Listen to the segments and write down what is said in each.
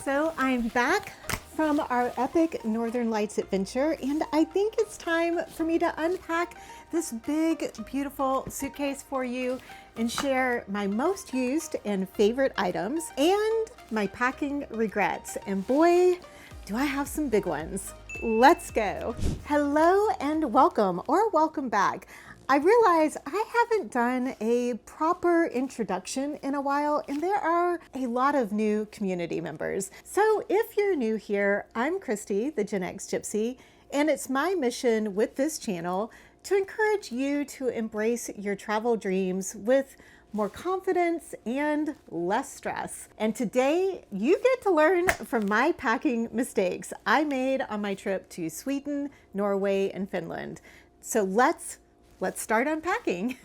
So I'm back from our epic Northern Lights adventure, and I think it's time for me to unpack this big, beautiful suitcase for you and share my most used and favorite items and my packing regrets. And boy, do I have some big ones. Let's go. Hello and welcome, or welcome back. I realize I haven't done a proper introduction in a while, and there are a lot of new community members. So if you're new here, I'm Christi, the Gen X Gypsy, and it's my mission with this channel to encourage you to embrace your travel dreams with more confidence and less stress. And today you get to learn from my packing mistakes I made on my trip to Sweden, Norway, and Finland. So let's start unpacking.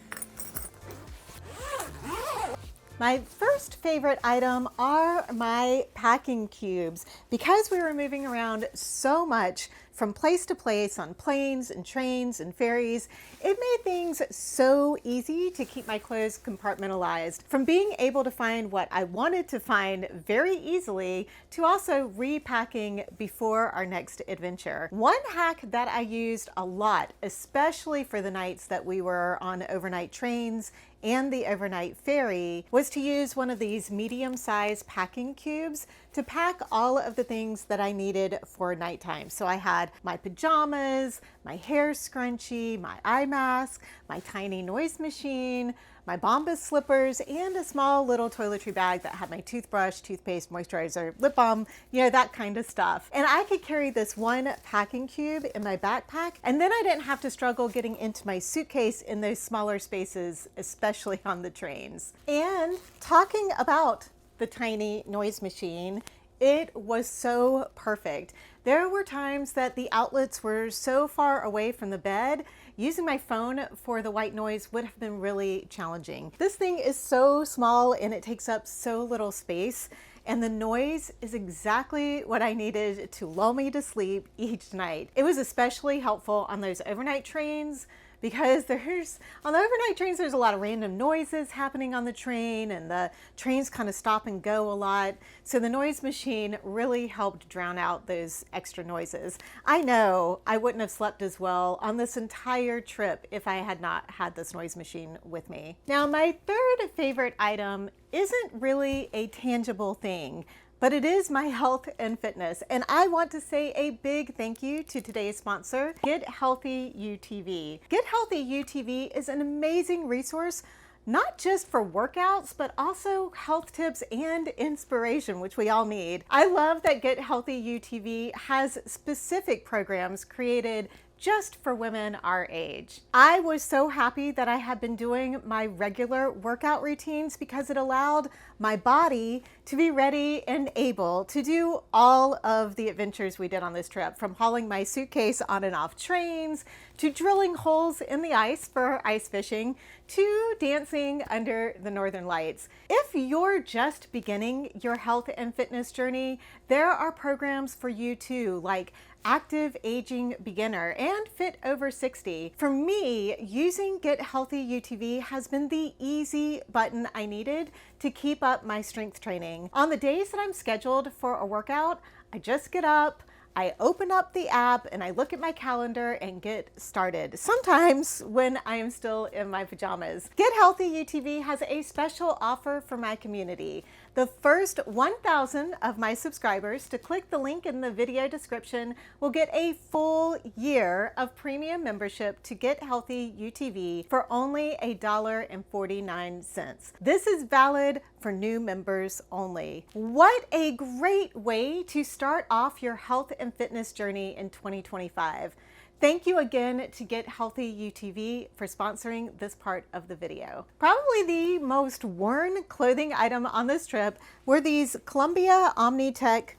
My first favorite item are my packing cubes. Because we were moving around so much from place to place on planes and trains and ferries, it made things so easy to keep my clothes compartmentalized. From being able to find what I wanted to find very easily to also repacking before our next adventure. One hack that I used a lot, especially for the nights that we were on overnight trains and the overnight ferry, was to use one of these medium-sized packing cubes to pack all of the things that I needed for nighttime. So I had my pajamas, my hair scrunchie, my eye mask, my tiny noise machine, my Bombas slippers, and a small little toiletry bag that had my toothbrush, toothpaste, moisturizer, lip balm, you know, that kind of stuff. And I could carry this one packing cube in my backpack, and then I didn't have to struggle getting into my suitcase in those smaller spaces, especially on the trains. And talking about the tiny noise machine, it was so perfect. There were times that the outlets were so far away from the bed, using my phone for the white noise would have been really challenging. This thing is so small and it takes up so little space, and the noise is exactly what I needed to lull me to sleep each night. It was especially helpful on those overnight trains, because on the overnight trains, there's a lot of random noises happening on the train, and the trains kind of stop and go a lot. So the noise machine really helped drown out those extra noises. I know I wouldn't have slept as well on this entire trip if I had not had this noise machine with me. Now, my third favorite item isn't really a tangible thing, but it is my health and fitness. And I want to say a big thank you to today's sponsor, Get Healthy UTV. Get Healthy UTV is an amazing resource, not just for workouts, but also health tips and inspiration, which we all need. I love that Get Healthy UTV has specific programs created just for women our age. I was so happy that I had been doing my regular workout routines because it allowed my body to be ready and able to do all of the adventures we did on this trip, from hauling my suitcase on and off trains, to drilling holes in the ice for ice fishing, to dancing under the Northern Lights. If you're just beginning your health and fitness journey, there are programs for you too, like Active Aging Beginner and Fit Over 60. For me, using Get Healthy UTV has been the easy button I needed to keep up my strength training. On the days that I'm scheduled for a workout, I just get up, I open up the app, and I look at my calendar and get started. Sometimes when I am still in my pajamas. Get Healthy UTV has a special offer for my community. The first 1,000 of my subscribers to click the link in the video description will get a full year of premium membership to Get Healthy UTV for only $1.49. This is valid for new members only. What a great way to start off your health and fitness journey in 2025. Thank you again to Get Healthy UTV for sponsoring this part of the video. Probably the most worn clothing item on this trip were these Columbia Omnitech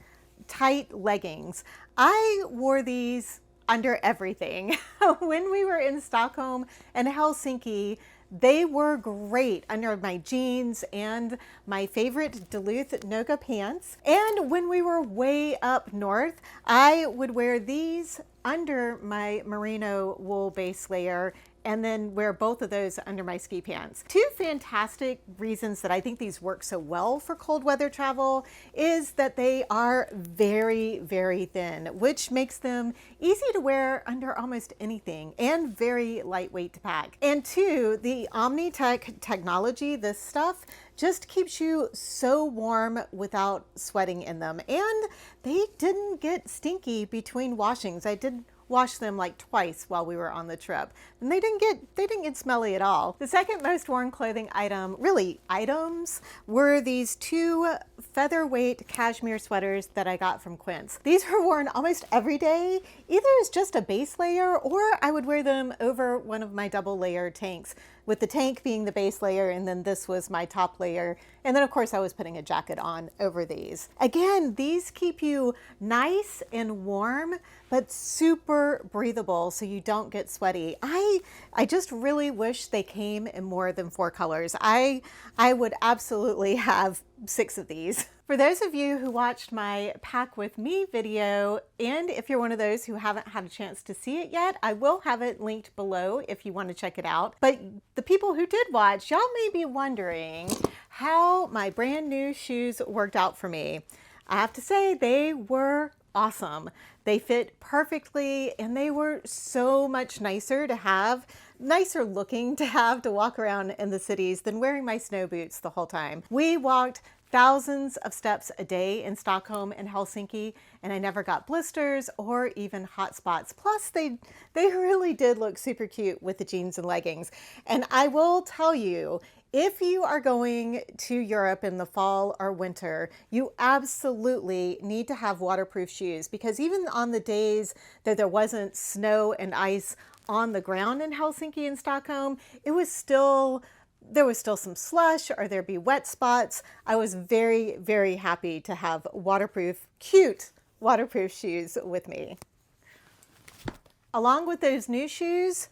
tight leggings. I wore these under everything. When we were in Stockholm and Helsinki, they were great under my jeans and my favorite Duluth Noga pants. And when we were way up north, I would wear these under my merino wool base layer and then wear both of those under my ski pants. Two fantastic reasons that I think these work so well for cold weather travel is that they are very, very thin, which makes them easy to wear under almost anything and very lightweight to pack. And two, the Omnitech technology, this stuff, just keeps you so warm without sweating in them. And they didn't get stinky between washings. I did wash them like twice while we were on the trip, and they didn't get smelly at all. The second most worn clothing item, really items, were these two featherweight cashmere sweaters that I got from Quince. These were worn almost every day, either as just a base layer, or I would wear them over one of my double layer tanks, with the tank being the base layer, and then this was my top layer. And then of course I was putting a jacket on over these. Again, these keep you nice and warm, but super breathable so you don't get sweaty. I just really wish they came in more than 4 colors. I would absolutely have 6 of these. For those of you who watched my Pack With Me video, and if you're one of those who haven't had a chance to see it yet, I will have it linked below if you want to check it out. But the people who did watch, y'all may be wondering how my brand new shoes worked out for me. I have to say they were awesome. They fit perfectly, and they were so much nicer looking to have to walk around in the cities than wearing my snow boots the whole time. We walked thousands of steps a day in Stockholm and Helsinki, and I never got blisters or even hot spots. Plus, they really did look super cute with the jeans and leggings. And I will tell you, if you are going to Europe in the fall or winter, you absolutely need to have waterproof shoes, because even on the days that there wasn't snow and ice on the ground in Helsinki and Stockholm, there was still some slush or there'd be wet spots. I was very, very happy to have cute waterproof shoes with me. Along with those new shoes,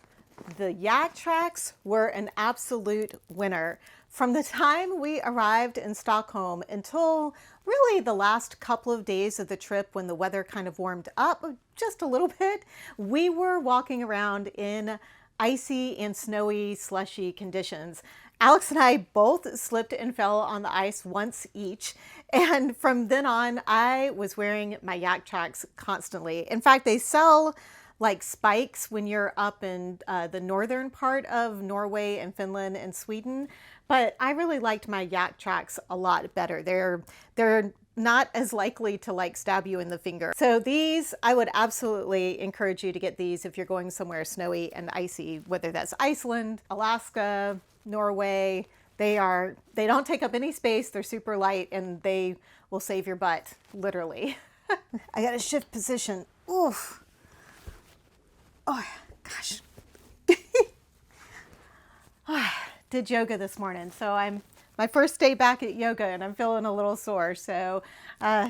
the Yak Tracks were an absolute winner. From the time we arrived in Stockholm until really the last couple of days of the trip, when the weather kind of warmed up just a little bit, we were walking around in icy and snowy, slushy conditions. Alex and I both slipped and fell on the ice once each. And from then on, I was wearing my Yak Tracks constantly. In fact, they sell like spikes when you're up in the northern part of Norway and Finland and Sweden. But I really liked my Yak Tracks a lot better. They're not as likely to like stab you in the finger. So these, I would absolutely encourage you to get these if you're going somewhere snowy and icy, whether that's Iceland, Alaska, Norway. They don't take up any space. They're super light, and they will save your butt, literally. I gotta shift position. Oof. Oh, gosh. Did yoga this morning, so I'm my first day back at yoga, and I'm feeling a little sore, so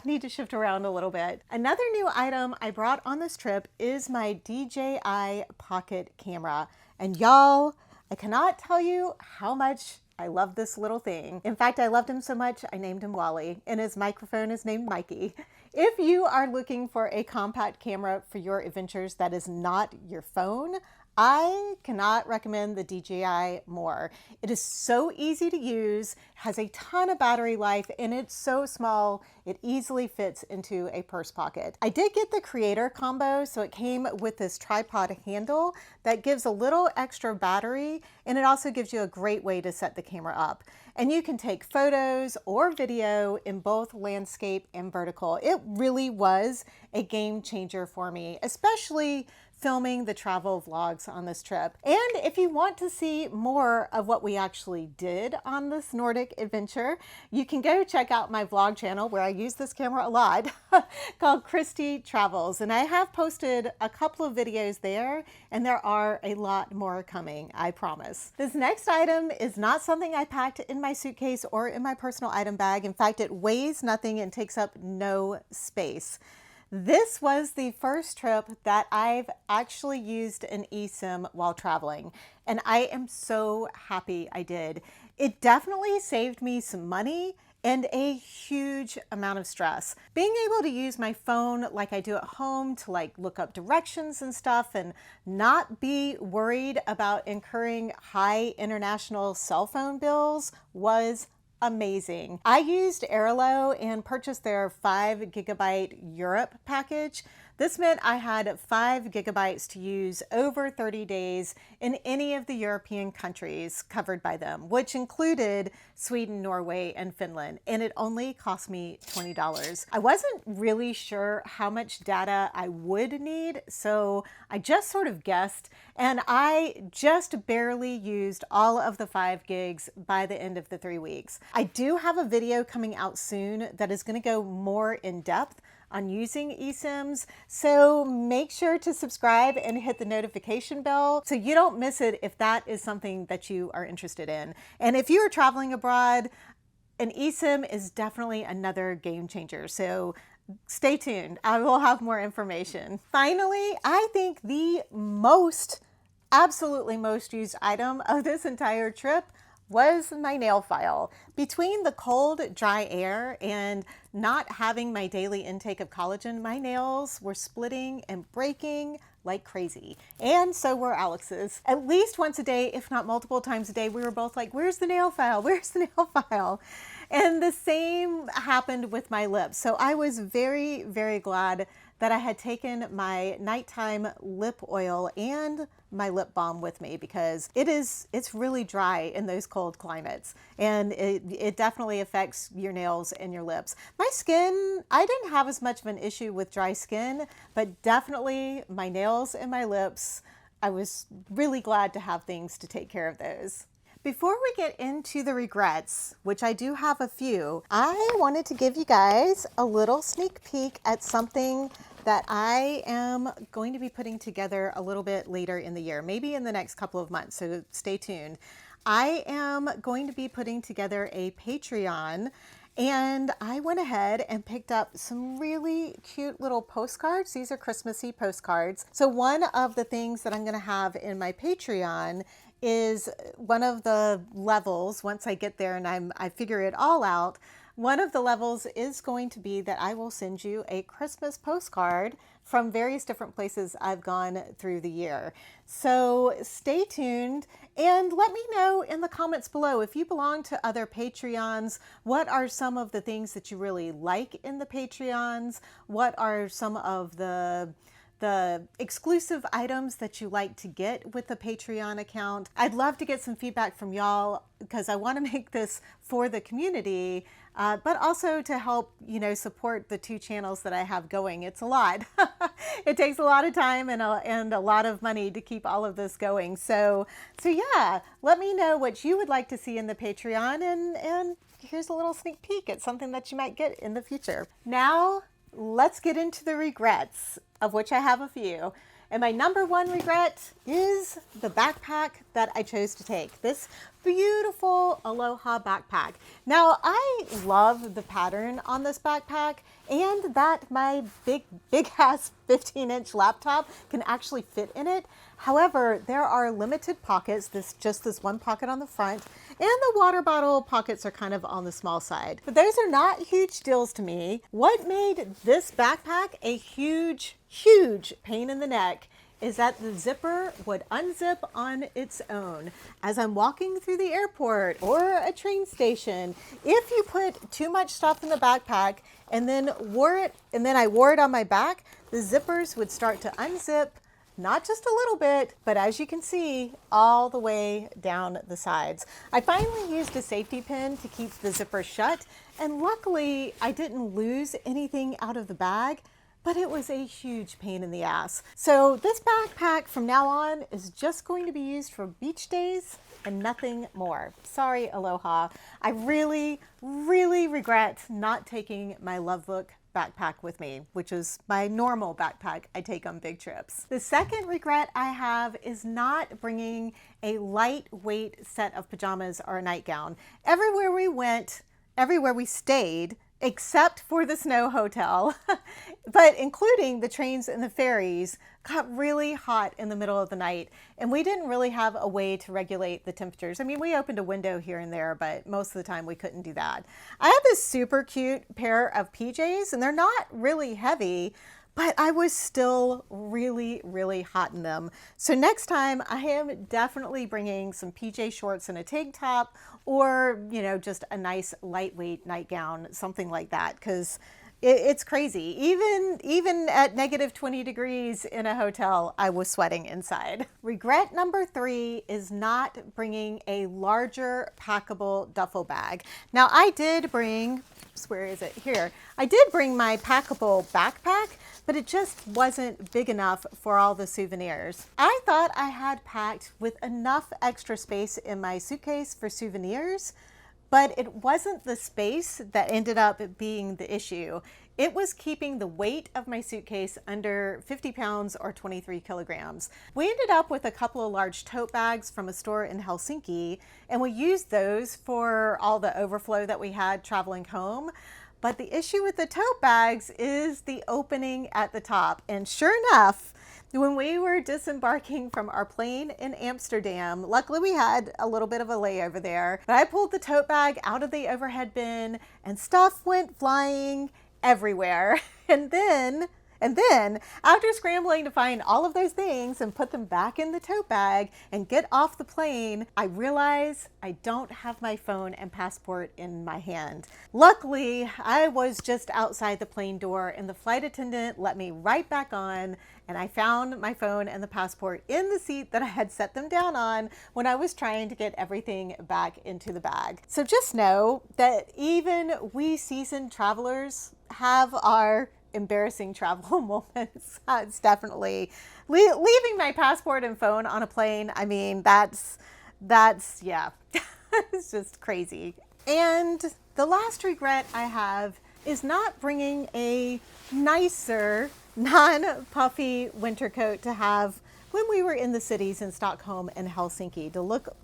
need to shift around a little bit. Another new item I brought on this trip is my DJI Pocket Camera. And y'all, I cannot tell you how much I love this little thing. In fact, I loved him so much, I named him Wally, and his microphone is named Mikey. If you are looking for a compact camera for your adventures that is not your phone, I cannot recommend the DJI more. It is so easy to use, has a ton of battery life, and it's so small, it easily fits into a purse pocket. I did get the creator combo, so it came with this tripod handle that gives a little extra battery, and it also gives you a great way to set the camera up. And you can take photos or video in both landscape and vertical. It really was a game changer for me, especially filming the travel vlogs on this trip. And if you want to see more of what we actually did on this Nordic adventure, you can go check out my vlog channel where I use this camera a lot called Christi Travels. And I have posted a couple of videos there, and there are a lot more coming, I promise. This next item is not something I packed in my suitcase or in my personal item bag. In fact, it weighs nothing and takes up no space. This was the first trip that I've actually used an eSIM while traveling, and I am so happy I did. It definitely saved me some money, and a huge amount of stress. Being able to use my phone like I do at home to like look up directions and stuff and not be worried about incurring high international cell phone bills was amazing. I used Airalo and purchased their 5 GB Europe package. This meant I had 5 GB to use over 30 days in any of the European countries covered by them, which included Sweden, Norway, and Finland, and it only cost me $20. I wasn't really sure how much data I would need, so I just sort of guessed, and I just barely used all of the 5 gigs by the end of the 3 weeks. I do have a video coming out soon that is going to go more in depth on using eSIMs, so make sure to subscribe and hit the notification bell so you don't miss it if that is something that you are interested in. And if you are traveling abroad, an eSIM is definitely another game changer, so stay tuned. I will have more information. Finally, I think the absolutely most used item of this entire trip was my nail file. Between the cold, dry air and not having my daily intake of collagen, my nails were splitting and breaking like crazy. And so were Alex's. At least once a day, if not multiple times a day, we were both like, where's the nail file? Where's the nail file? And the same happened with my lips. So I was very, very glad that I had taken my nighttime lip oil and my lip balm with me, because it's really dry in those cold climates, and it definitely affects your nails and your lips. My skin, I didn't have as much of an issue with dry skin, but definitely my nails and my lips, I was really glad to have things to take care of those. Before we get into the regrets, which I do have a few, I wanted to give you guys a little sneak peek at something that I am going to be putting together a little bit later in the year, maybe in the next couple of months, so stay tuned. I am going to be putting together a Patreon, and I went ahead and picked up some really cute little postcards. These are Christmassy postcards. So one of the things that I'm going to have in my Patreon is one of the levels. Once I get there and I figure it all out, one of the levels is going to be that I will send you a Christmas postcard from various different places I've gone through the year. So stay tuned and let me know in the comments below if you belong to other Patreons. What are some of the things that you really like in the Patreons? What are some of the exclusive items that you like to get with the Patreon account? I'd love to get some feedback from y'all, because I want to make this for the community, but also to help, support the 2 channels that I have going. It's a lot. It takes a lot of time and a lot of money to keep all of this going. So yeah, let me know what you would like to see in the Patreon, and here's a little sneak peek at something that you might get in the future. Now, let's get into the regrets, of which I have a few. And my number one regret is the backpack that I chose to take. This beautiful Aloha Backpack. Now, I love the pattern on this backpack, and that my big ass 15-inch laptop can actually fit in it. However, there are limited pockets, just this one pocket on the front, and the water bottle pockets are kind of on the small side. But those are not huge deals to me. What made this backpack a huge pain in the neck is that the zipper would unzip on its own. As I'm walking through the airport or a train station, if you put too much stuff in the backpack and then I wore it on my back, the zippers would start to unzip, not just a little bit, but as you can see, all the way down the sides. I finally used a safety pin to keep the zipper shut, and luckily I didn't lose anything out of the bag, but it was a huge pain in the ass. So this backpack from now on is just going to be used for beach days and nothing more. Sorry, Aloha. I really regret not taking my Love Look backpack with me, which is my normal backpack I take on big trips. The second regret I have is not bringing a lightweight set of pajamas or a nightgown. Everywhere we went, everywhere we stayed, except for the snow hotel, but including the trains and the ferries, got really hot in the middle of the night. And we didn't really have a way to regulate the temperatures. I mean, we opened a window here and there, but most of the time we couldn't do that. I had this super cute pair of PJs, and they're not really heavy, but I was still really, really hot in them. So next time I am definitely bringing some PJ shorts and a tank top, or, you know, just a nice lightweight nightgown, something like that, because it's crazy. Even at negative 20 degrees in a hotel, I was sweating inside. Regret number 3 is not bringing a larger packable duffel bag. Now I did bring, where is it? Here. I did bring my packable backpack, but it just wasn't big enough for all the souvenirs. I thought I had packed with enough extra space in my suitcase for souvenirs, but it wasn't the space that ended up being the issue. It was keeping the weight of my suitcase under 50 pounds or 23 kilograms. We ended up with a couple of large tote bags from a store in Helsinki, and we used those for all the overflow that we had traveling home. But the issue with the tote bags is the opening at the top. And sure enough, when we were disembarking from our plane in Amsterdam, luckily we had a little bit of a layover there, but I pulled the tote bag out of the overhead bin and stuff went flying everywhere. And then, after scrambling to find all of those things and put them back in the tote bag and get off the plane, I realized I don't have my phone and passport in my hand. Luckily, I was just outside the plane door and the flight attendant let me right back on, and I found my phone and the passport in the seat that I had set them down on when I was trying to get everything back into the bag. So just know that even we seasoned travelers have our embarrassing travel moments. It's definitely leaving my passport and phone on a plane. I mean, that's yeah, it's just crazy. And the last regret I have is not bringing a nicer, non-puffy winter coat to have when we were in the cities in Stockholm and Helsinki to look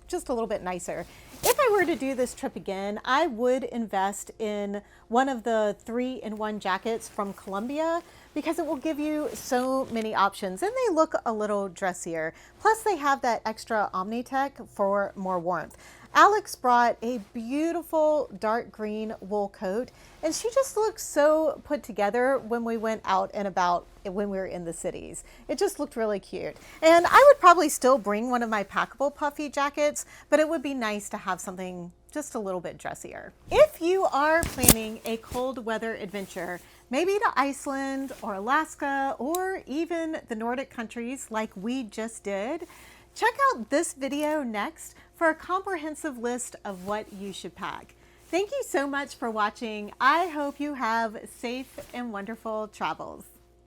just a little bit nicer. If I were to do this trip again, I would invest in one of the 3-in-1 jackets from Columbia because it will give you so many options and they look a little dressier. Plus they have that extra Omnitech for more warmth. Alex brought a beautiful dark green wool coat and she just looked so put together when we went out and about when we were in the cities. It just looked really cute. And I would probably still bring one of my packable puffy jackets, but it would be nice to have something just a little bit dressier. If you are planning a cold weather adventure, maybe to Iceland or Alaska or even the Nordic countries like we just did, check out this video next for a comprehensive list of what you should pack. Thank you so much for watching. I hope you have safe and wonderful travels.